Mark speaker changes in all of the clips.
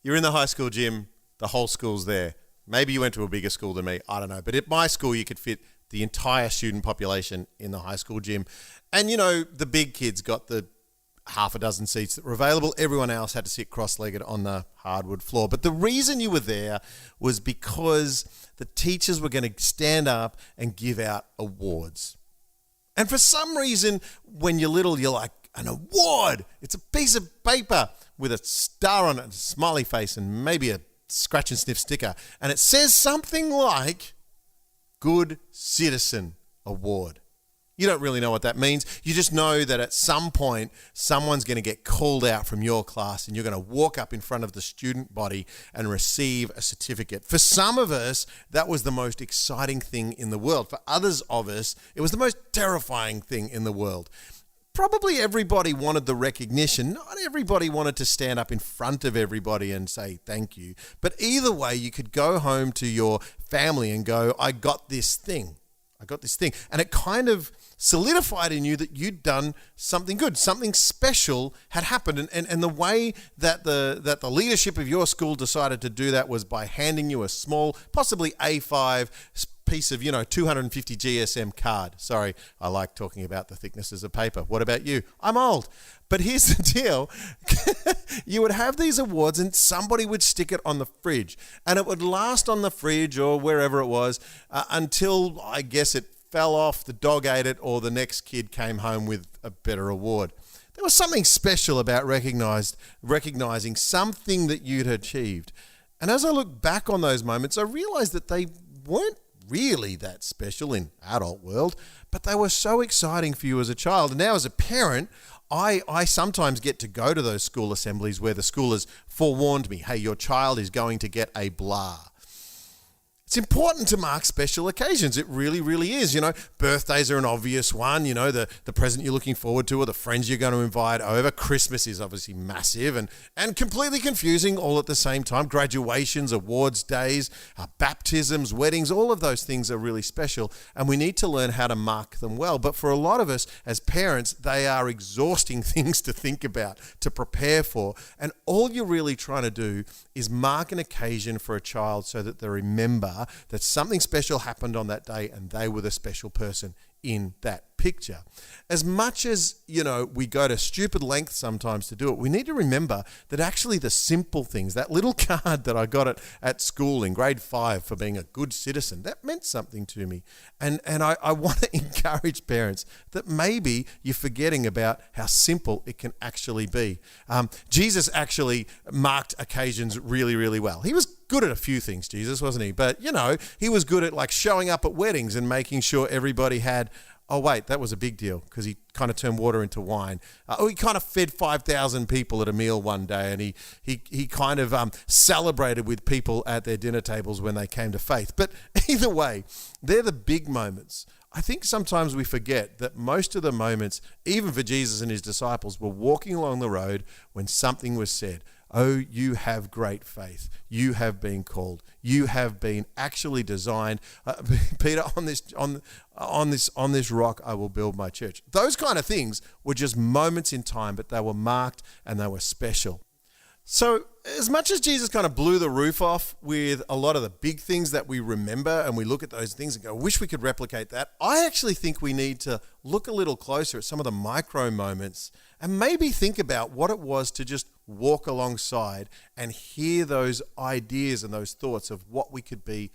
Speaker 1: You're in the high school gym, the whole school's there. Maybe you went to a bigger school than me, I don't know. But at my school, you could fit the entire student population in the high school gym. And, you know, the big kids got the half a dozen seats that were available. Everyone else had to sit cross-legged on the hardwood floor. But the reason you were there was because the teachers were going to stand up and give out awards. And for some reason, when you're little, you're like, an award! It's a piece of paper with a star on it, a smiley face, and maybe a scratch and sniff sticker. And it says something like, Good Citizen Award. You don't really know what that means. You just know that at some point, someone's going to get called out from your class and you're going to walk up in front of the student body and receive a certificate. For some of us, that was the most exciting thing in the world. For others of us, it was the most terrifying thing in the world. Probably everybody wanted the recognition. Not everybody wanted to stand up in front of everybody and say thank you. But either way, you could go home to your family and go, I got this thing. I got this thing. And it kind of solidified in you that you'd done something good, something special had happened. And the way that the leadership of your school decided to do that was by handing you a small, possibly A5 piece of, 250 GSM card. Sorry, I like talking about the thicknesses of paper. What about you? I'm old. But here's the deal. You would have these awards and somebody would stick it on the fridge. And it would last on the fridge or wherever it was until, I guess, it fell off, the dog ate it, or the next kid came home with a better award. There was something special about recognizing something that you'd achieved. And as I look back on those moments, I realized that they weren't really that special in adult world, but they were so exciting for you as a child. And now as a parent, I sometimes get to go to those school assemblies where the school has forewarned me, hey, your child is going to get a blah. It's important to mark special occasions. It really, really is. Birthdays are an obvious one, the present you're looking forward to or the friends you're going to invite over. Christmas is obviously massive and completely confusing all at the same time. Graduations, awards days, baptisms, weddings, all of those things are really special and we need to learn how to mark them well. But for a lot of us as parents, they are exhausting things to think about, to prepare for. And all you're really trying to do is mark an occasion for a child so that they remember that something special happened on that day and they were the special person in that picture. As much as, we go to stupid lengths sometimes to do it, we need to remember that actually the simple things, that little card that I got at school in grade 5 for being a good citizen, that meant something to me. And I want to encourage parents that maybe you're forgetting about how simple it can actually be. Jesus actually marked occasions really, really well. He was good at a few things, Jesus, wasn't he? But, he was good at showing up at weddings and making sure everybody had, oh, wait, that was a big deal because he kind of turned water into wine. He kind of fed 5,000 people at a meal one day and he kind of celebrated with people at their dinner tables when they came to faith. But either way, they're the big moments. I think sometimes we forget that most of the moments, even for Jesus and his disciples, were walking along the road when something was said. Oh, you have great faith. You have been called. You have been actually designed. Peter, on this rock, I will build my church. Those kind of things were just moments in time, but they were marked and they were special. So as much as Jesus kind of blew the roof off with a lot of the big things that we remember and we look at those things and go, I wish we could replicate that, I actually think we need to look a little closer at some of the micro moments and maybe think about what it was to just walk alongside and hear those ideas and those thoughts of what we could be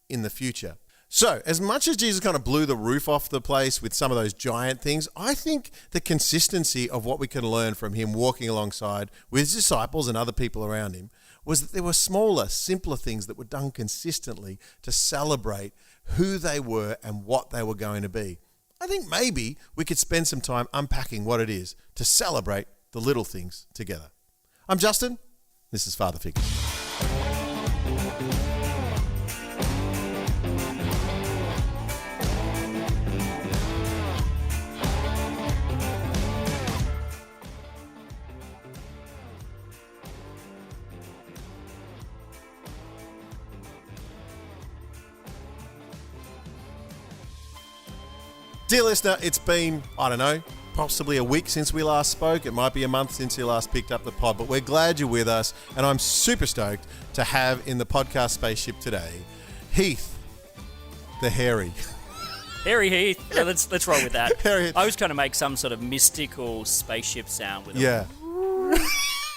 Speaker 1: in the future. So, as much as Jesus kind of blew the roof off the place with some of those giant things, I think the consistency of what we can learn from him walking alongside with his disciples and other people around him was that there were smaller, simpler things that were done consistently to celebrate who they were and what they were going to be. I think maybe we could spend some time unpacking what it is to celebrate the little things together. I'm Justin. This is Father Figure. Dear listener, it's been, 2 possibly a week since we last spoke. It might be a month since you last picked up the pod, but we're glad you're with us, and I'm super stoked to have in the podcast spaceship today, Heath, the hairy.
Speaker 2: Hairy Heath. Yeah, let's roll with that.
Speaker 1: Hairy Heath.
Speaker 2: I was trying to make some sort of mystical spaceship sound with it.
Speaker 1: Yeah.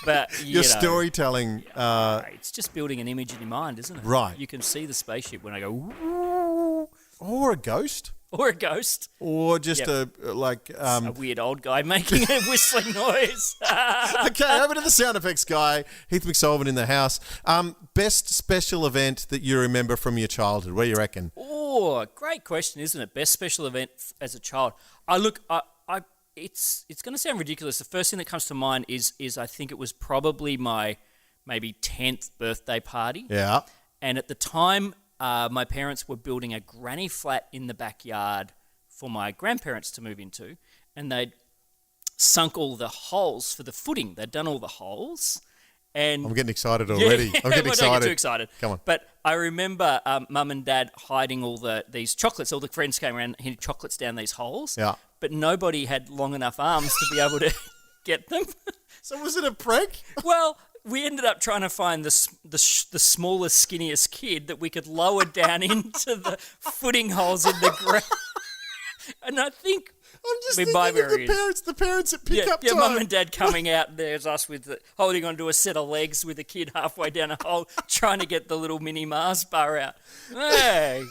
Speaker 2: But,
Speaker 1: Your storytelling.
Speaker 2: It's just building an image in your mind, isn't it?
Speaker 1: Right.
Speaker 2: You can see the spaceship when I go, ooh,
Speaker 1: Or a ghost.
Speaker 2: or a ghost.
Speaker 1: Or just
Speaker 2: Yep.
Speaker 1: a
Speaker 2: A weird old guy making a whistling noise.
Speaker 1: Okay, over to the sound effects guy, Heath McSullivan in the house. Best special event that you remember from your childhood? What do you reckon?
Speaker 2: Oh, great question, isn't it? Best special event as a child. It's going to sound ridiculous. The first thing that comes to mind is I think it was probably my maybe 10th birthday party.
Speaker 1: Yeah.
Speaker 2: And at the time, my parents were building a granny flat in the backyard for my grandparents to move into, and they'd sunk all the holes for the footing. They'd done all the holes. And
Speaker 1: I'm getting excited already. I'm getting excited.
Speaker 2: Don't get too excited.
Speaker 1: Come on.
Speaker 2: But I remember Mum and Dad hiding all these chocolates. All the friends came around and hid chocolates down these holes.
Speaker 1: Yeah.
Speaker 2: But nobody had long enough arms to be able to get them.
Speaker 1: So was it a prank?
Speaker 2: Well, we ended up trying to find the smallest, skinniest kid that we could lower down into the footing holes in the ground. And I think
Speaker 1: I'm just
Speaker 2: We
Speaker 1: thinking
Speaker 2: buy
Speaker 1: of
Speaker 2: various.
Speaker 1: the parents at pickup
Speaker 2: yeah,
Speaker 1: time.
Speaker 2: Mum and Dad coming out, and there's us holding onto a set of legs with a kid halfway down a hole, trying to get the little mini Mars bar out. Hey,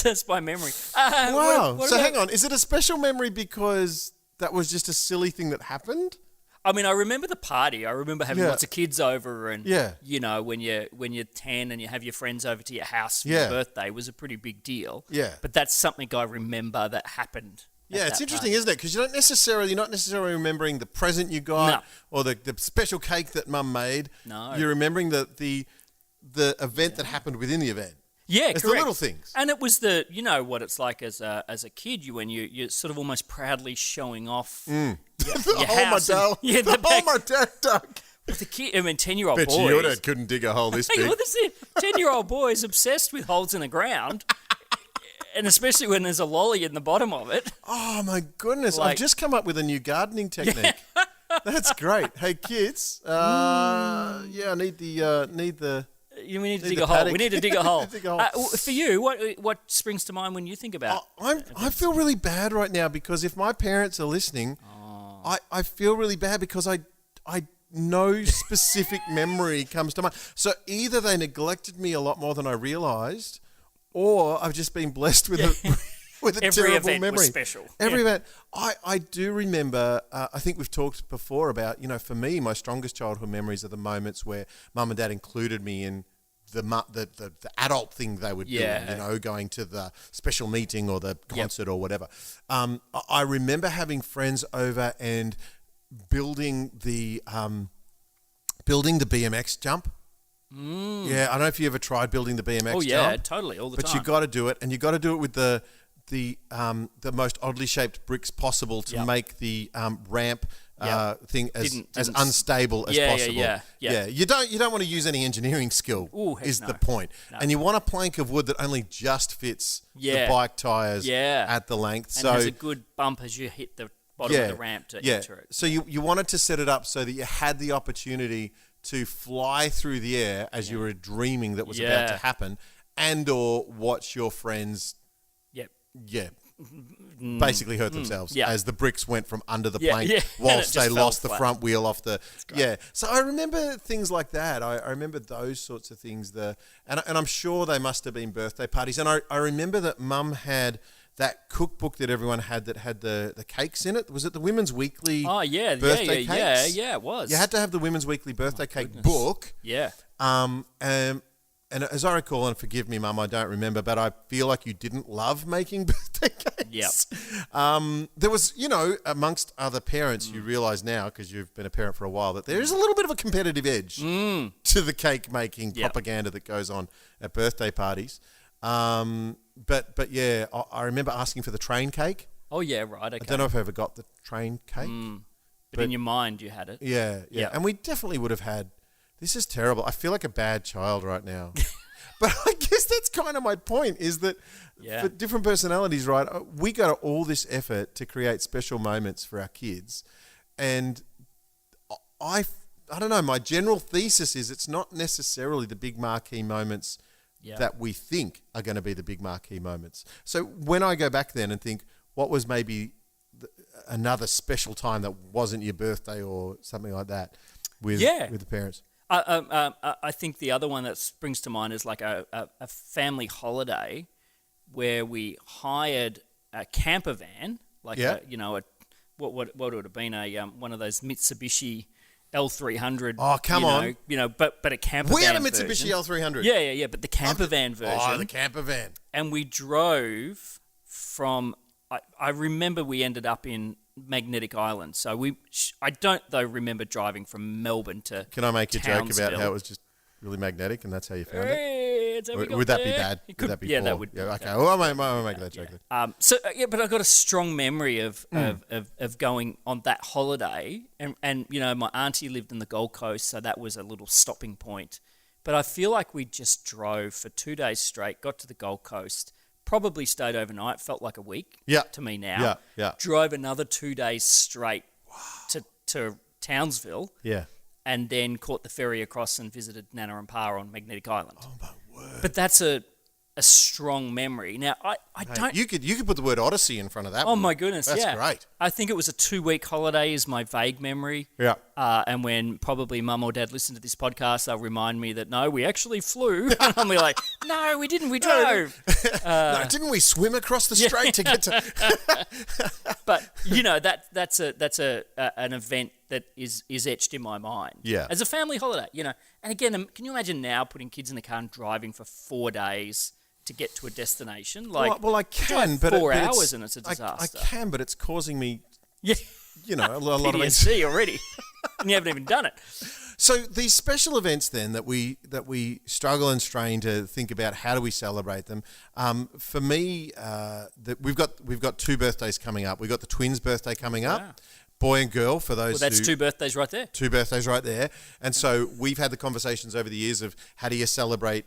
Speaker 2: that's my memory.
Speaker 1: Wow.
Speaker 2: What
Speaker 1: So
Speaker 2: about-
Speaker 1: hang on, is it a special memory because that was just a silly thing that happened?
Speaker 2: I mean, I remember the party. I remember having
Speaker 1: Yeah.
Speaker 2: lots of kids over, and
Speaker 1: Yeah.
Speaker 2: you know, when you're 10 and you have your friends over to your house for
Speaker 1: Yeah.
Speaker 2: your birthday was a pretty big deal.
Speaker 1: Yeah.
Speaker 2: But that's something I remember that happened.
Speaker 1: Yeah, it's interesting, isn't it? Because you're not necessarily remembering the present you got
Speaker 2: No.
Speaker 1: or the special cake that Mum made.
Speaker 2: No.
Speaker 1: You're remembering the event that happened within the event.
Speaker 2: Yeah,
Speaker 1: It's
Speaker 2: correct.
Speaker 1: the little things.
Speaker 2: And it was you know what it's like as a kid, when you're sort of almost proudly showing off your
Speaker 1: The hole my
Speaker 2: house.
Speaker 1: dad,
Speaker 2: Yeah,
Speaker 1: the hole my dad dug.
Speaker 2: the kid, I mean, 10-year-old
Speaker 1: Bet
Speaker 2: boys.
Speaker 1: you your dad couldn't dig a hole this
Speaker 2: Hey,
Speaker 1: big.
Speaker 2: well, that's it. 10-year-old boys obsessed with holes in the ground. And especially when there's a lolly in the bottom of it.
Speaker 1: Oh my goodness! I've
Speaker 2: Like-
Speaker 1: just come up with a new gardening technique. That's great. Hey kids, I need the.
Speaker 2: We need to
Speaker 1: Need
Speaker 2: dig
Speaker 1: the
Speaker 2: a hole.
Speaker 1: paddock.
Speaker 2: We need to dig a hole.
Speaker 1: Dig a hole.
Speaker 2: For you, what springs to mind when you think about?
Speaker 1: I feel really bad right now because if my parents are listening, I feel really bad because I no specific memory comes to mind. So either they neglected me a lot more than I realised, or I've just been blessed with with a
Speaker 2: Every
Speaker 1: terrible
Speaker 2: event
Speaker 1: memory.
Speaker 2: was special.
Speaker 1: Every
Speaker 2: Yeah.
Speaker 1: event. I do remember. I think we've talked before about, for me, my strongest childhood memories are the moments where Mum and Dad included me in the adult thing they were
Speaker 2: Yeah.
Speaker 1: doing. Going to the special meeting or the concert or whatever. I remember having friends over and building the BMX jump. Yeah, I don't know if you ever tried building the BMX
Speaker 2: Oh yeah,
Speaker 1: jump.
Speaker 2: totally, all the
Speaker 1: But
Speaker 2: time.
Speaker 1: you got to do it, and you got to do it with the most oddly shaped bricks possible to
Speaker 2: Yep.
Speaker 1: make the ramp thing as
Speaker 2: Didn't-
Speaker 1: unstable as
Speaker 2: Yeah,
Speaker 1: possible.
Speaker 2: yeah.
Speaker 1: You don't want to use any engineering skill.
Speaker 2: Ooh, heck
Speaker 1: is
Speaker 2: no.
Speaker 1: the point.
Speaker 2: No.
Speaker 1: And you want a plank of wood that only just fits
Speaker 2: Yeah.
Speaker 1: the bike tires
Speaker 2: Yeah.
Speaker 1: at the length.
Speaker 2: and
Speaker 1: So
Speaker 2: there's a good bump as you hit the bottom of the ramp to enter it.
Speaker 1: so you wanted to set it up so that you had the opportunity to fly through the air as you were dreaming that was about to
Speaker 2: Yeah.
Speaker 1: happen, and or watch your friends,
Speaker 2: Yep.
Speaker 1: basically hurt themselves
Speaker 2: yeah.
Speaker 1: as the bricks went from under the
Speaker 2: Yeah,
Speaker 1: plank
Speaker 2: yeah. And
Speaker 1: whilst
Speaker 2: it
Speaker 1: they
Speaker 2: just fell
Speaker 1: lost the
Speaker 2: flat.
Speaker 1: front wheel off the
Speaker 2: great.
Speaker 1: yeah. So I remember things like that. I remember those sorts of things. And I'm sure they must have been birthday parties. And I remember that Mum had that cookbook that everyone had that had the cakes in it. Was it the Women's Weekly?
Speaker 2: Oh yeah,
Speaker 1: birthday
Speaker 2: yeah,
Speaker 1: cakes?
Speaker 2: yeah, it was.
Speaker 1: You had to have the Women's Weekly birthday cake book.
Speaker 2: Yeah.
Speaker 1: And as I recall, and forgive me, Mum, I don't remember, but I feel like you didn't love making birthday cakes.
Speaker 2: Yep.
Speaker 1: There was, amongst other parents, you realise now, because you've been a parent for a while, that there is a little bit of a competitive edge to the cake making
Speaker 2: Yep.
Speaker 1: propaganda that goes on at birthday parties. But yeah, I remember asking for the train cake.
Speaker 2: Oh yeah, right. Okay.
Speaker 1: I don't know if I ever got the train cake.
Speaker 2: but in your mind, you had it.
Speaker 1: Yeah.
Speaker 2: Yeah.
Speaker 1: And we definitely would have had. This is terrible. I feel like a bad child right now. But I guess that's kind of my point, is that for different personalities, right, we go to all this effort to create special moments for our kids. And I don't know, my general thesis is it's not necessarily the big marquee moments that we think are going to be the big marquee moments. So when I go back then and think, what was maybe another special time that wasn't your birthday or something like that with the parents?
Speaker 2: I think the other one that springs to mind is like a family holiday where we hired a camper van, like what would it have been, one of those Mitsubishi L300.
Speaker 1: Oh, come on.
Speaker 2: But a camper van.
Speaker 1: We had a Mitsubishi
Speaker 2: version.
Speaker 1: L300.
Speaker 2: Yeah, but the camper van version.
Speaker 1: Oh, the camper van.
Speaker 2: And we drove from, I remember we ended up in Magnetic Island. So I don't, though, remember driving from Melbourne to
Speaker 1: Can I make a joke about
Speaker 2: Townsville.
Speaker 1: how it was just really magnetic and that's how you found it?
Speaker 2: Would
Speaker 1: that be bad? Would that be poor?
Speaker 2: that would.
Speaker 1: Yeah, okay. Well, I won't make that joke then.
Speaker 2: But I got a strong memory of going on that holiday, and my auntie lived in the Gold Coast, so that was a little stopping point. But I feel like we just drove for 2 days straight, got to the Gold Coast, probably stayed overnight, felt like a week to me now.
Speaker 1: Yeah.
Speaker 2: Drove another 2 days straight to Townsville.
Speaker 1: Yeah.
Speaker 2: And then caught the ferry across and visited Nana and Pa on Magnetic Island.
Speaker 1: Oh, my word.
Speaker 2: But that's a strong memory. Now, I don't...
Speaker 1: You could put the word Odyssey in front of that one.
Speaker 2: Oh, my goodness,
Speaker 1: That's great.
Speaker 2: I think it was a 2-week holiday is my vague memory.
Speaker 1: Yeah.
Speaker 2: And when probably mum or dad listen to this podcast, they'll remind me that, no, we actually flew. And I'll be like, no, we didn't, we drove.
Speaker 1: No, didn't we swim across the strait to get to...
Speaker 2: But, that's an event that is etched in my mind.
Speaker 1: Yeah.
Speaker 2: As a family holiday, And again, can you imagine now putting kids in the car and driving for 4 days to get to a destination?
Speaker 1: Well, I can, but
Speaker 2: 4 hours and it's a disaster.
Speaker 1: I can, but it's causing me,
Speaker 2: a
Speaker 1: lot of
Speaker 2: PTSD already, and you haven't even done it.
Speaker 1: So these special events then that we struggle and strain to think about, how do we celebrate them? For me, we've got 2 birthdays coming up. We've got the twins' birthday coming up.
Speaker 2: Wow.
Speaker 1: Boy and girl, for those
Speaker 2: Well, that's 2 birthdays right there.
Speaker 1: 2 birthdays right there. And so we've had the conversations over the years of how do you celebrate.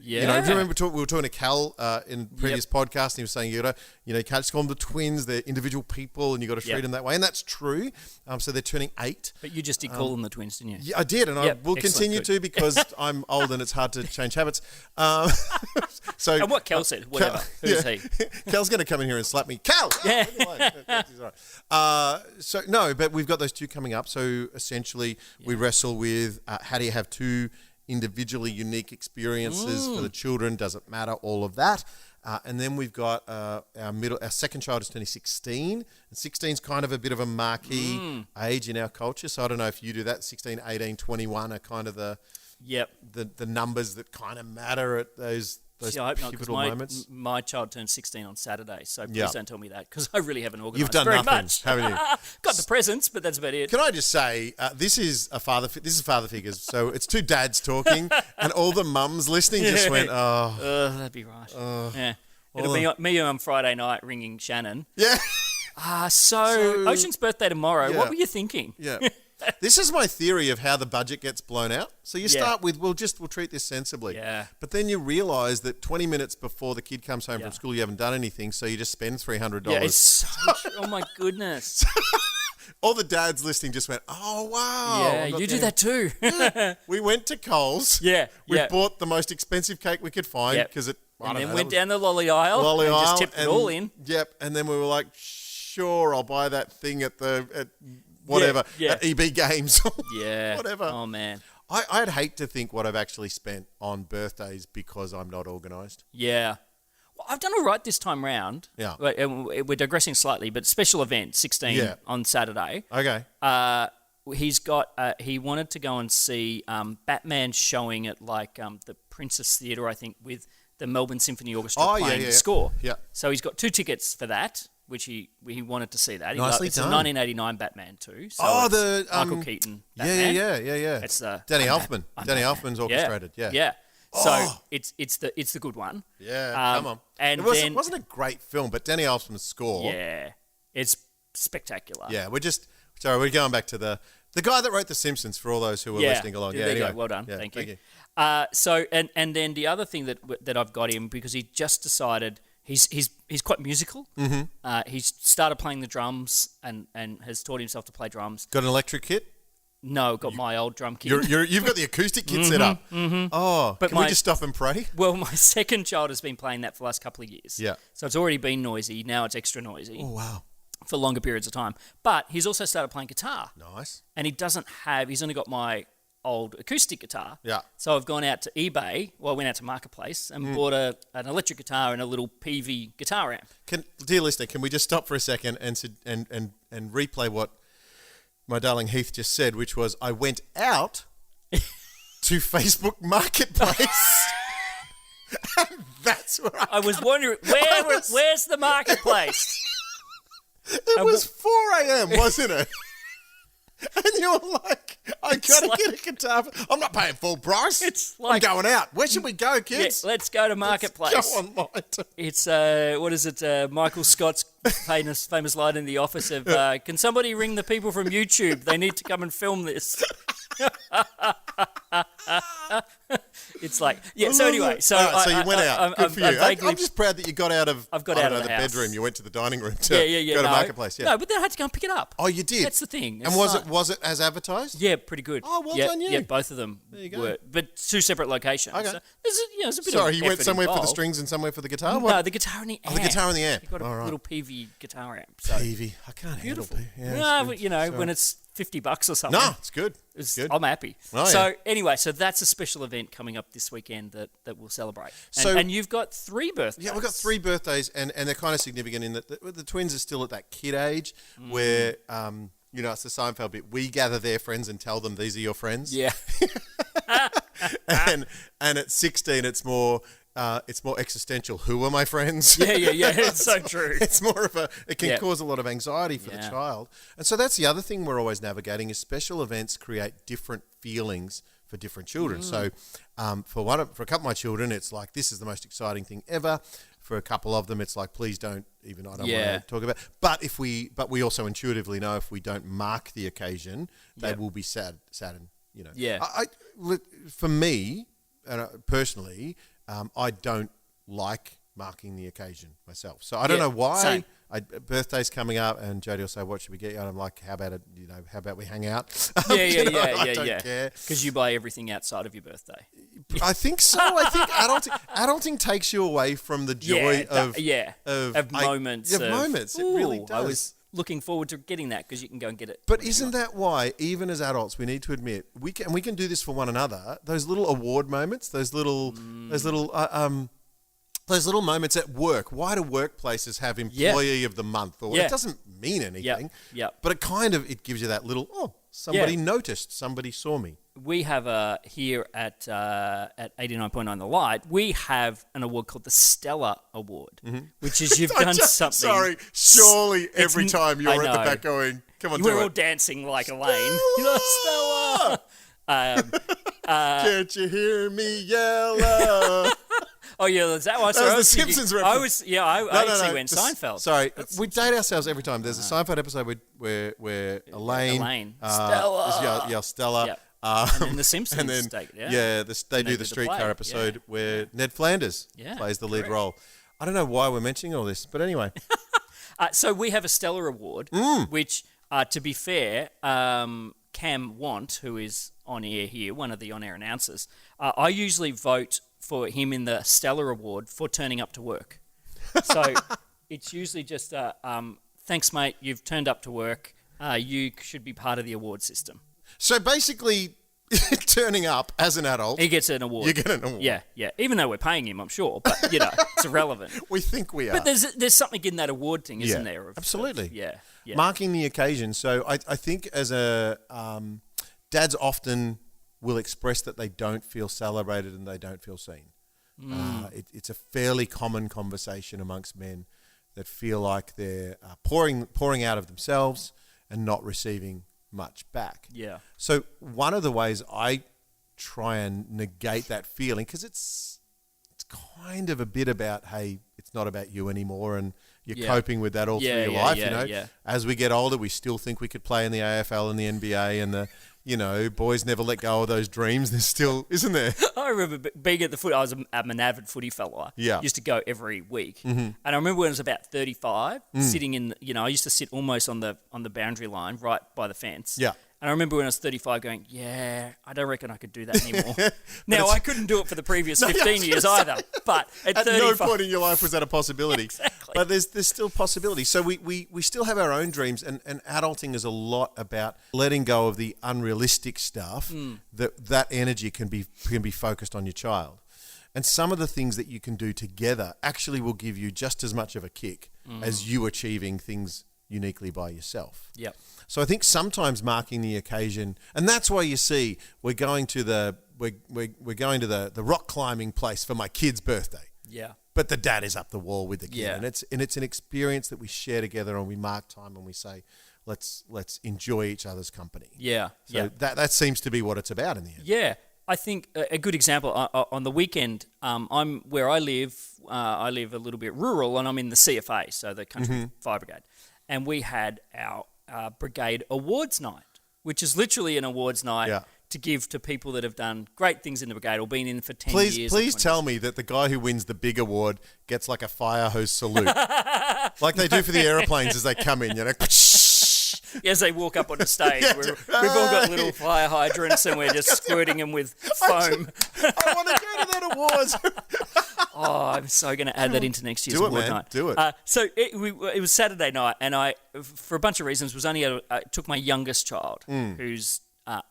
Speaker 2: Yeah.
Speaker 1: Do you remember we were talking to Cal in previous podcast, and he was saying you can't just call them the twins; they're individual people, and you got to treat them that way, and that's true. So they're turning 8.
Speaker 2: But you just did call them the twins, didn't you?
Speaker 1: Yeah, I did, and I will continue to because I'm old and it's hard to change habits. So
Speaker 2: and what Cal said, whatever. Who's he?
Speaker 1: Cal's going to come in here and slap me. Cal.
Speaker 2: Yeah.
Speaker 1: But we've got those 2 coming up. So essentially, we wrestle with how do you have 2 individually unique experiences for the children? Does it matter? All of that. And then we've got our second child is turning 16. And 16 is kind of a bit of a marquee age in our culture. So I don't know if you do that. 16, 18, 21 are kind of the numbers that kind of matter at those pivotal moments.
Speaker 2: My child turned 16 on Saturday, so please don't tell me that because I really haven't organised
Speaker 1: You've done
Speaker 2: very
Speaker 1: nothing,
Speaker 2: much.
Speaker 1: haven't you?
Speaker 2: Got the presents, but that's about it.
Speaker 1: Can I just say, this is father figures. So it's 2 dads talking, and all the mums listening just went, oh.
Speaker 2: That'd be right. Yeah. It'll be me on Friday night ringing Shannon.
Speaker 1: Yeah.
Speaker 2: So Ocean's birthday tomorrow.
Speaker 1: Yeah.
Speaker 2: What were you thinking?
Speaker 1: Yeah. This is my theory of how the budget gets blown out. So you start with, we'll treat this sensibly.
Speaker 2: Yeah.
Speaker 1: But then you realise that 20 minutes before the kid comes home from school, you haven't done anything, so you just spend $300.
Speaker 2: Yeah, it's so true. Oh my goodness.
Speaker 1: All the dads listening just went, oh, wow.
Speaker 2: Yeah, you do that too.
Speaker 1: We went to Coles.
Speaker 2: Yeah.
Speaker 1: We bought the most expensive cake we could find because it...
Speaker 2: And then went down the lolly aisle and just tipped it all in.
Speaker 1: Yep. And then we were like, sure, I'll buy that thing at whatever, at EB Games.
Speaker 2: Yeah.
Speaker 1: Whatever.
Speaker 2: Oh, man.
Speaker 1: I'd hate to think what I've actually spent on birthdays because I'm not organised.
Speaker 2: Yeah. Well, I've done all right this time round.
Speaker 1: Yeah.
Speaker 2: We're digressing slightly, but special event, 16 on Saturday.
Speaker 1: Okay.
Speaker 2: He wanted to go and see Batman showing at the Princess Theatre, I think, with the Melbourne Symphony Orchestra playing the score.
Speaker 1: Yeah.
Speaker 2: So he's got 2 tickets for that, which he wanted to see that.
Speaker 1: Nicely
Speaker 2: it's
Speaker 1: done.
Speaker 2: a 1989 Batman too. So
Speaker 1: the
Speaker 2: Michael Keaton Batman.
Speaker 1: Yeah.
Speaker 2: It's the
Speaker 1: Danny Elfman. Danny Elfman's orchestrated. Yeah.
Speaker 2: So it's the good one.
Speaker 1: Yeah. Come on.
Speaker 2: And
Speaker 1: it wasn't a great film, but Danny Elfman's score.
Speaker 2: Yeah. It's spectacular.
Speaker 1: Yeah. We're going back to the The guy that wrote The Simpsons, for all those who were listening along.
Speaker 2: There you go. Well done. Thank you. So and then the other thing that I've got him, because he just decided he's quite musical. Mm-hmm. He's started playing the drums and has taught himself to play drums.
Speaker 1: Got an electric kit?
Speaker 2: No, got my old drum kit.
Speaker 1: You've got the acoustic kit set up. Mm-hmm. Oh, but can we just stop and pray?
Speaker 2: Well, my second child has been playing that for the last couple of years.
Speaker 1: Yeah.
Speaker 2: So it's already been noisy. Now it's extra noisy.
Speaker 1: Oh, wow.
Speaker 2: For longer periods of time. But he's also started playing guitar.
Speaker 1: Nice.
Speaker 2: And he's only got my old acoustic guitar.
Speaker 1: Yeah.
Speaker 2: So I've gone out to eBay, I went out to Marketplace and bought an electric guitar and a little PV guitar amp.
Speaker 1: Dear listener, can we just stop for a second and replay what my darling Heath just said, which was, I went out to Facebook Marketplace. And that's where I
Speaker 2: was wondering, where's the Marketplace?
Speaker 1: It was 4 a.m., wasn't it? And you were like, I got to get a guitar. I'm not paying full price.
Speaker 2: It's like,
Speaker 1: I'm going out. Where should we go, kids?
Speaker 2: Yeah, let's go to Marketplace.
Speaker 1: Let's go online.
Speaker 2: It's, what is it, Michael Scott's famous line in The Office of, can somebody ring the people from YouTube? They need to come and film this. It's like, so anyway. So
Speaker 1: you went out. Good for you. I'm just proud that you got out of,
Speaker 2: I've got out of
Speaker 1: the
Speaker 2: house.
Speaker 1: bedroom. You went to the dining room to
Speaker 2: go
Speaker 1: to Marketplace. Yeah.
Speaker 2: No, but then I had to go and pick it up.
Speaker 1: Oh, you did?
Speaker 2: That's the thing.
Speaker 1: And was it as advertised?
Speaker 2: Yeah, pretty good.
Speaker 1: Oh, well done you.
Speaker 2: Yeah, both of them were. But two separate locations.
Speaker 1: Okay.
Speaker 2: So there's a bit
Speaker 1: Sorry,
Speaker 2: of
Speaker 1: you went somewhere
Speaker 2: involved.
Speaker 1: for the strings and somewhere for the guitar?
Speaker 2: No, the guitar and the amp.
Speaker 1: Oh, the guitar and the amp.
Speaker 2: You've got a little PV guitar amp. So.
Speaker 1: PV. I can't
Speaker 2: Beautiful.
Speaker 1: handle PV.
Speaker 2: Yeah, when it's $50 or something.
Speaker 1: No, it's good. It's good.
Speaker 2: I'm happy.
Speaker 1: Oh,
Speaker 2: so anyway, that's a special event coming up this weekend that we'll celebrate. And you've got 3 birthdays.
Speaker 1: Yeah, we've got 3 birthdays, and they're kind of significant in that the twins are still at that kid age where, it's the Seinfeld bit. We gather their friends and tell them these are your friends.
Speaker 2: Yeah.
Speaker 1: and at 16, it's more existential. Who are my friends?
Speaker 2: Yeah. It's so true.
Speaker 1: It's more of it can cause a lot of anxiety for the child. And so that's the other thing we're always navigating is special events create different feelings for different children. So for a couple of my children, it's like, this is the most exciting thing ever. For a couple of them, it's like, please don't even, I don't want to talk about. But we also intuitively know if we don't mark the occasion, they will be saddened.
Speaker 2: Yeah.
Speaker 1: For me, personally, I don't like marking the occasion myself. So I don't know why.
Speaker 2: Same.
Speaker 1: Birthday's coming up, and Jodie will say, "What should we get you?" And I'm like, "How about how about we hang out?"
Speaker 2: I
Speaker 1: don't care.
Speaker 2: Because you buy everything outside of your birthday.
Speaker 1: I think so. I think adulting takes you away from the joy of
Speaker 2: moments.
Speaker 1: Moments. It really does.
Speaker 2: I was looking forward to getting that because you can go and get it.
Speaker 1: But isn't that why, even as adults, we need to admit we can do this for one another? Those little award moments, those little moments at work. Why do workplaces have employee of the month? Or it doesn't mean anything. But it gives you that little somebody noticed, somebody saw me.
Speaker 2: We have here at 89.9 The Light, we have an award called the Stellar Award, which is you've done something.
Speaker 1: Sorry, surely every time you're at the back going, come on,
Speaker 2: you were all dancing like Elaine.
Speaker 1: Stella! Can't you hear me yell?
Speaker 2: Oh yeah, is that one?
Speaker 1: That was the Simpsons reference.
Speaker 2: I actually went Seinfeld.
Speaker 1: Sorry, we date ourselves every time. There's a Seinfeld episode where Elaine
Speaker 2: Stella,
Speaker 1: yell Stella.
Speaker 2: Yep. And then the Simpsons take it.
Speaker 1: They do the streetcar episode where Ned Flanders plays the lead role. I don't know why we're mentioning all this, but anyway.
Speaker 2: So we have a Stellar Award, which, to be fair, Cam Want, who is on air here, one of the on-air announcers, I usually vote for him in the Stellar Award for turning up to work. So it's usually just, thanks, mate, you've turned up to work. You should be part of the award system. So
Speaker 1: basically, turning up as an adult,
Speaker 2: he gets an award.
Speaker 1: You get an award.
Speaker 2: Yeah. Even though we're paying him, I'm sure, but it's irrelevant.
Speaker 1: We think we are.
Speaker 2: But there's something in that award thing, isn't there?
Speaker 1: Absolutely.
Speaker 2: Yeah.
Speaker 1: Marking the occasion. So I think as a dads often will express that they don't feel celebrated and they don't feel seen. It's a fairly common conversation amongst men that feel like they're pouring out of themselves and not receiving much back.
Speaker 2: Yeah.
Speaker 1: So one of the ways I try and negate that feeling, because it's kind of a bit about, hey, it's not about you anymore, and you're
Speaker 2: Yeah.
Speaker 1: coping with that all
Speaker 2: Yeah,
Speaker 1: through your
Speaker 2: yeah,
Speaker 1: life.
Speaker 2: yeah, yeah.
Speaker 1: As we get older, we still think we could play in the AFL and the NBA, and the boys never let go of those dreams. There's still, isn't there?
Speaker 2: I remember being at the foot. I'm an avid footy fella.
Speaker 1: Yeah.
Speaker 2: Used to go every week, and I remember when I was about 35, sitting in. I used to sit almost on the boundary line, right by the fence.
Speaker 1: Yeah.
Speaker 2: And I remember when I was 35 going, I don't reckon I could do that anymore. Now, I couldn't do it for the previous 15 years either, but at 35...
Speaker 1: no point in your life was that a possibility.
Speaker 2: Exactly.
Speaker 1: But there's still possibility. So we still have our own dreams, and adulting is a lot about letting go of the unrealistic stuff, that energy can be focused on your child. And some of the things that you can do together actually will give you just as much of a kick as you achieving things uniquely by yourself.
Speaker 2: Yep.
Speaker 1: So I think sometimes marking the occasion, and that's why you see we're going to the rock climbing place for my kid's birthday.
Speaker 2: Yeah.
Speaker 1: But the dad is up the wall with the kid,
Speaker 2: Yeah.
Speaker 1: and it's an experience that we share together, and we mark time, and we say, let's enjoy each other's company.
Speaker 2: Yeah.
Speaker 1: So that seems to be what it's about in the end.
Speaker 2: Yeah. I think a good example on the weekend. I'm where I live. I live a little bit rural, and I'm in the CFA, so the Country Fire Brigade, and we had our brigade awards night, which is literally an awards night to give to people that have done great things in the brigade or been in for 10 years.
Speaker 1: Please tell me that the guy who wins the big award gets like a fire hose salute, like they do for the airplanes as they come in.
Speaker 2: As they walk up on the stage, we've all got little fire hydrants and we're just squirting them with foam.
Speaker 1: I want to go to that awards.
Speaker 2: Oh, I'm so going to add that into next year's award night.
Speaker 1: Do it.
Speaker 2: So it was Saturday night, and I, for a bunch of reasons, was only took my youngest child, who's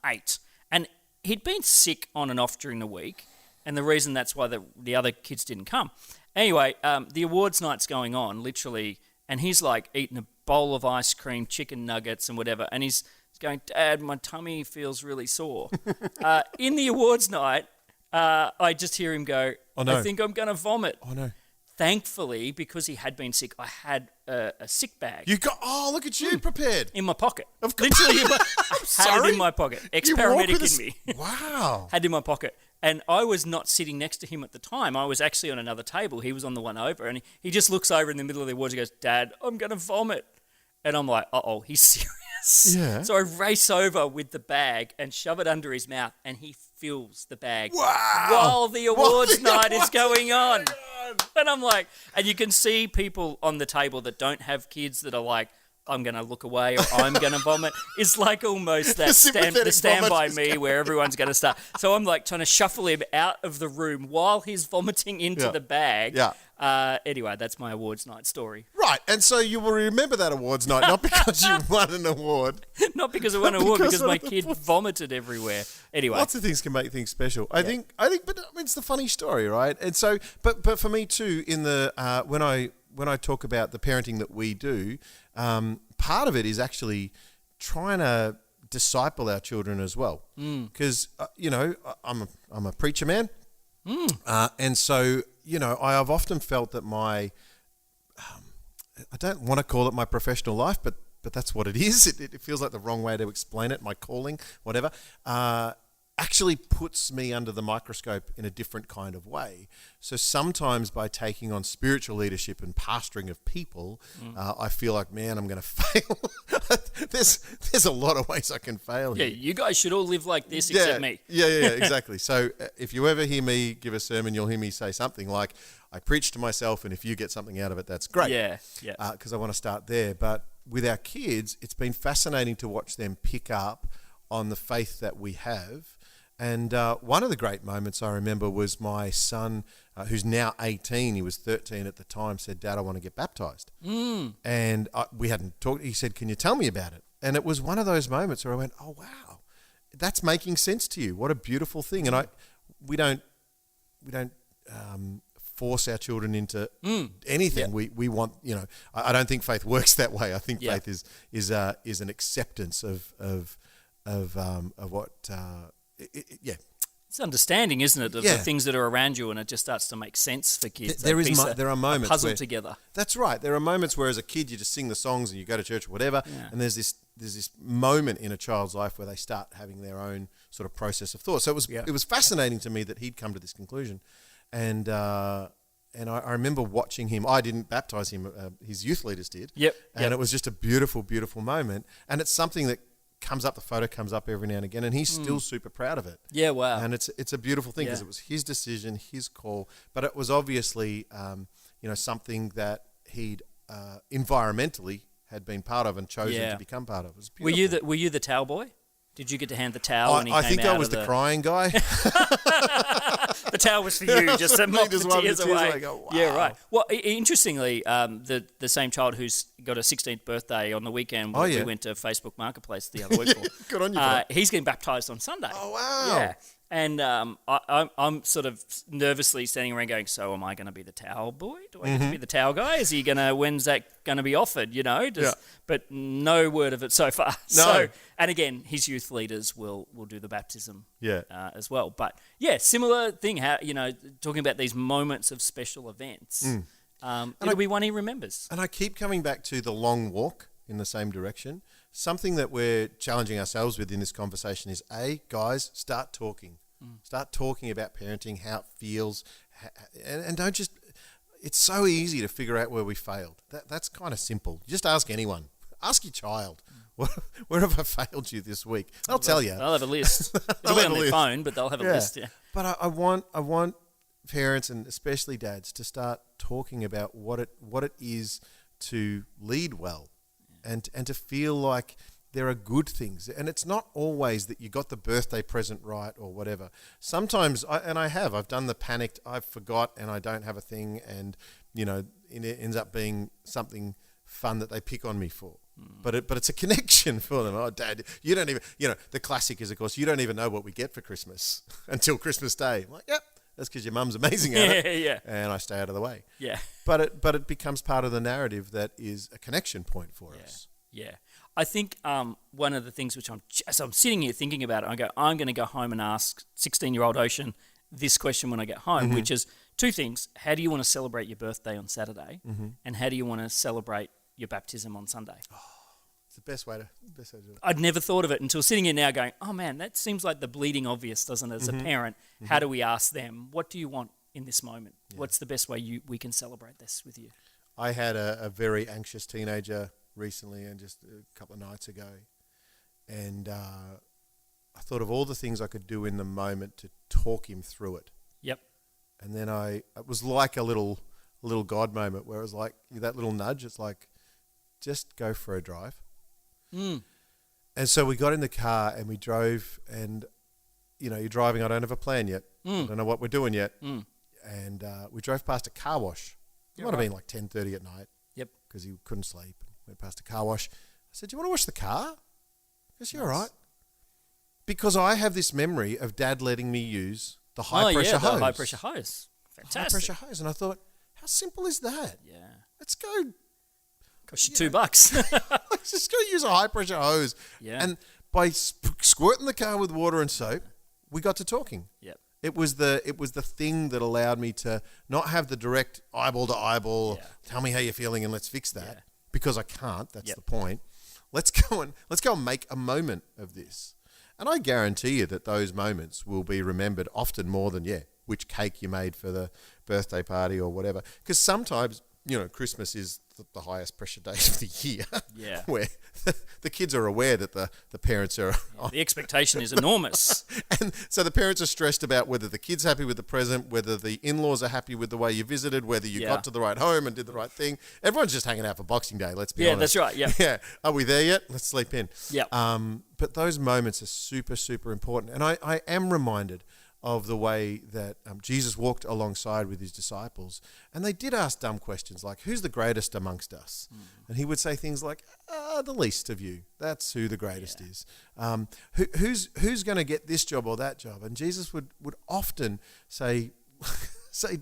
Speaker 2: 8, and he'd been sick on and off during the week, and the reason that's why the other kids didn't come. Anyway, the awards night's going on, literally, and he's like eating a bowl of ice cream, chicken nuggets, and whatever, and he's going, "Dad, my tummy feels really sore." In the awards night, I just hear him go,
Speaker 1: "Oh no,
Speaker 2: I think I'm going to vomit."
Speaker 1: Oh no.
Speaker 2: Thankfully, because he had been sick, I had a sick bag.
Speaker 1: You got, look at you, prepared.
Speaker 2: In my pocket.
Speaker 1: Of course.
Speaker 2: Literally, I had it in my pocket. Ex-paramedic in me.
Speaker 1: Wow.
Speaker 2: Had it in my pocket. And I was not sitting next to him at the time. I was actually on another table. He was on the one over. And he just looks over in the middle of the awards and goes, "Dad, I'm going to vomit." And I'm like, uh-oh, he's serious.
Speaker 1: Yeah.
Speaker 2: So I race over with the bag and shove it under his mouth, and he fills the bag while the awards night is going on. And I'm like, and you can see people on the table that don't have kids that are like, "I'm going to look away," or "I'm going to vomit." It's like almost that stand by me where everyone's going to start. So I'm like trying to shuffle him out of the room while he's vomiting into the bag.
Speaker 1: Yeah.
Speaker 2: Anyway, that's my awards night story.
Speaker 1: Right, and so you will remember that awards night, not because you won an award.
Speaker 2: Not because I won an award, because my kid vomited everywhere. Anyway.
Speaker 1: Lots of things can make things special. I think, but I mean, it's the funny story, right? And so, but for me too, in the when I talk about the parenting that we do, part of it is actually trying to disciple our children as well, because I'm a preacher man, and so I have often felt that my I don't want to call it my professional life, but that's what it is. It feels like the wrong way to explain it. My calling, whatever, actually puts me under the microscope in a different kind of way. So sometimes by taking on spiritual leadership and pastoring of people, I feel like, man, I'm going to fail. There's a lot of ways I can fail here.
Speaker 2: Yeah, you guys should all live like this except me.
Speaker 1: Yeah, exactly. So if you ever hear me give a sermon, you'll hear me say something like, "I preach to myself, and if you get something out of it, that's great."
Speaker 2: Yeah.
Speaker 1: Because I want to start there. But with our kids, it's been fascinating to watch them pick up on the faith that we have. And one of the great moments I remember was my son, who's now 18, he was 13 at the time, said, "Dad, I want to get baptized." And we hadn't talked. He said, "Can you tell me about it?" And it was one of those moments where I went, "Oh, wow, that's making sense to you. What a beautiful thing." And we don't force our children into anything. Yeah. We want, I don't think faith works that way. I think faith is an acceptance of what.
Speaker 2: It's understanding, isn't it, of the things that are around you, and it just starts to make sense for kids.
Speaker 1: There are moments
Speaker 2: puzzled together.
Speaker 1: That's right. There are moments where, as a kid, you just sing the songs and you go to church or whatever, and there's this moment in a child's life where they start having their own sort of process of thought. So it was fascinating to me that he'd come to this conclusion, and I remember watching him. I didn't baptize him. His youth leaders did.
Speaker 2: Yep.
Speaker 1: And it was just a beautiful, beautiful moment. And it's something that comes up. The photo comes up every now and again, and he's still super proud of it.
Speaker 2: Yeah, wow.
Speaker 1: And it's a beautiful thing because it was his decision, his call. But it was obviously, something that he'd environmentally had been part of and chosen to become part of. It was beautiful.
Speaker 2: Were you the towel boy? Did you get to hand the towel when he
Speaker 1: I
Speaker 2: came
Speaker 1: think
Speaker 2: out
Speaker 1: I was
Speaker 2: of
Speaker 1: the crying guy.
Speaker 2: The towel was for you, just to mop the tears away.
Speaker 1: Go, wow.
Speaker 2: Yeah, right. Well, interestingly, the same child who's got a 16th birthday on the weekend, we went to Facebook Marketplace the other week.
Speaker 1: Good on you for that.
Speaker 2: He's getting baptised on Sunday.
Speaker 1: Oh, wow.
Speaker 2: Yeah. And I'm sort of nervously standing around going, so am I going to be the towel boy? Do I get to be the towel guy? Is he going to, when's that going to be offered, But no word of it so far.
Speaker 1: No.
Speaker 2: So, and again, his youth leaders will do the baptism as well. But yeah, similar thing, how, talking about these moments of special events. It'll be one he remembers.
Speaker 1: And I keep coming back to the long walk in the same direction. Something that we're challenging ourselves with in this conversation is, guys, start talking. Start talking about parenting, how it feels, and don't just... It's so easy to figure out where we failed. That's kind of simple. Just ask anyone. Ask your child, where have I failed you this week? They'll tell you.
Speaker 2: They'll have a list. It'll be on their phone, but they'll have a list, yeah.
Speaker 1: But I want parents, and especially dads, to start talking about what it is to lead well, and to feel like there are good things. And it's not always that you got the birthday present right or whatever. Sometimes, I've done the panicked, I forgot and I don't have a thing, and, it ends up being something fun that they pick on me for. But it's a connection for them. Oh, Dad, you don't even, the classic is, of course, you don't even know what we get for Christmas until Christmas Day. I'm like, yep, that's because your mum's amazing at it.
Speaker 2: Yeah.
Speaker 1: And I stay out of the way.
Speaker 2: Yeah.
Speaker 1: But it becomes part of the narrative that is a connection point for us.
Speaker 2: Yeah. I think one of the things which I'm sitting here thinking about it, I'm going to go home and ask 16-year-old Ocean this question when I get home, which is two things. How do you want to celebrate your birthday on Saturday? And how do you want to celebrate your baptism on Sunday?
Speaker 1: It's the best way to do it.
Speaker 2: I'd never thought of it until sitting here now going, oh man, that seems like the bleeding obvious, doesn't it? As a parent, how do we ask them, what do you want in this moment? Yeah. What's the best way we can celebrate this with you?
Speaker 1: I had a very anxious teenager recently, and just a couple of nights ago, and I thought of all the things I could do in the moment to talk him through it.
Speaker 2: Yep.
Speaker 1: And then it was like a little God moment where it was like that little nudge. It's like, just go for a drive. And so we got in the car and we drove, and you're driving. I don't have a plan yet. I don't know what we're doing yet. And we drove past a car wash. It might have been like 10:30 at night.
Speaker 2: Yep. Because
Speaker 1: he couldn't sleep. Went past a car wash. I said, "Do you want to wash the car?" He goes, "Yeah, all right." Because I have this memory of Dad letting me use the high pressure hose.
Speaker 2: The high pressure hose. Fantastic.
Speaker 1: High pressure hose, and I thought, how simple is that?
Speaker 2: Yeah.
Speaker 1: Let's go.
Speaker 2: Cost you $2.
Speaker 1: Let's just go use a high pressure hose.
Speaker 2: Yeah.
Speaker 1: And by squirting the car with water and soap, we got to talking.
Speaker 2: Yep.
Speaker 1: It was the thing that allowed me to not have the direct eyeball to eyeball. Yeah. Tell me how you're feeling and let's fix that. Yeah. Because I can't. That's the point. Let's go and make a moment of this. And I guarantee you that those moments will be remembered often more than which cake you made for the birthday party or whatever. Because sometimes Christmas is the highest pressure day of the year.
Speaker 2: Yeah.
Speaker 1: Where the kids are aware that the parents are...
Speaker 2: Yeah, the expectation is enormous.
Speaker 1: And so the parents are stressed about whether the kid's happy with the present, whether the in-laws are happy with the way you visited, whether you got to the right home and did the right thing. Everyone's just hanging out for Boxing Day, let's be honest.
Speaker 2: Yeah, that's right, yeah.
Speaker 1: Yeah. Are we there yet? Let's sleep in.
Speaker 2: Yeah.
Speaker 1: But those moments are super, super important. And I am reminded of the way that Jesus walked alongside with his disciples, and they did ask dumb questions like, who's the greatest amongst us? And he would say things like, the least of you. That's who the greatest is. Who's going to get this job or that job? And Jesus would often say,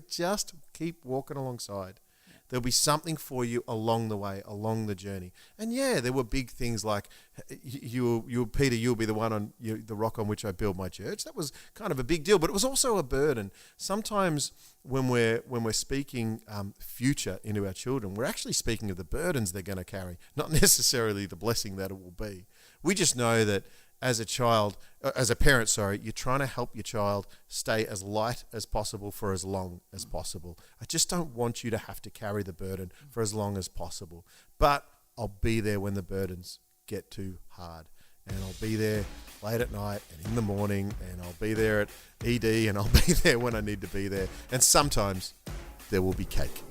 Speaker 1: just keep walking alongside. There'll be something for you along the way, along the journey. And there were big things like, Peter, you'll be the one on the rock on which I build my church. That was kind of a big deal, but it was also a burden. Sometimes when we're speaking future into our children, we're actually speaking of the burdens they're going to carry, not necessarily the blessing that it will be. We just know that as a child, as a parent, sorry, you're trying to help your child stay as light as possible for as long as possible. I just don't want you to have to carry the burden for as long as possible. But I'll be there when the burdens get too hard. And I'll be there late at night and in the morning, and I'll be there at ED, and I'll be there when I need to be there. And sometimes there will be cake.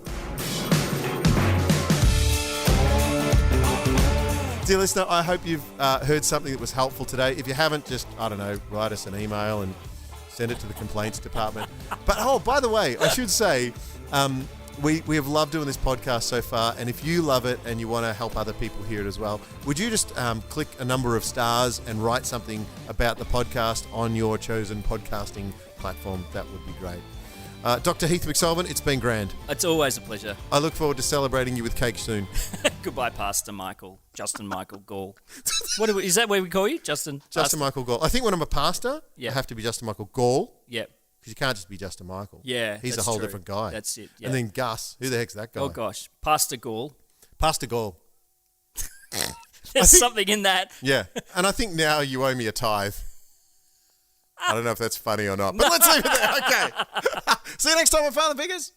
Speaker 1: Dear listener, I hope you've heard something that was helpful today. If you haven't, just, I don't know, write us an email and send it to the complaints department. But, oh, by the way, I should say, we have loved doing this podcast so far, and if you love it and you want to help other people hear it as well, would you just click a number of stars and write something about the podcast on your chosen podcasting platform? That would be great. Dr. Heath McSullivan, it's been grand.
Speaker 2: It's always a pleasure.
Speaker 1: I look forward to celebrating you with cake soon.
Speaker 2: Goodbye, Pastor Michael. Justin Michael Gall. Is that what we call you? Justin
Speaker 1: Michael Gall. I think when I'm a pastor, I have to be Justin Michael Gall.
Speaker 2: Yeah.
Speaker 1: Because you can't just be Justin Michael.
Speaker 2: Yeah,
Speaker 1: he's a whole different guy.
Speaker 2: That's it. Yeah.
Speaker 1: And then Gus, who the heck's that guy?
Speaker 2: Oh gosh, Pastor Gall.
Speaker 1: Pastor Gall.
Speaker 2: There's something in that.
Speaker 1: Yeah, and I think now you owe me a tithe. I don't know if that's funny or not, but let's leave it there. Okay. See you next time on Father Figures.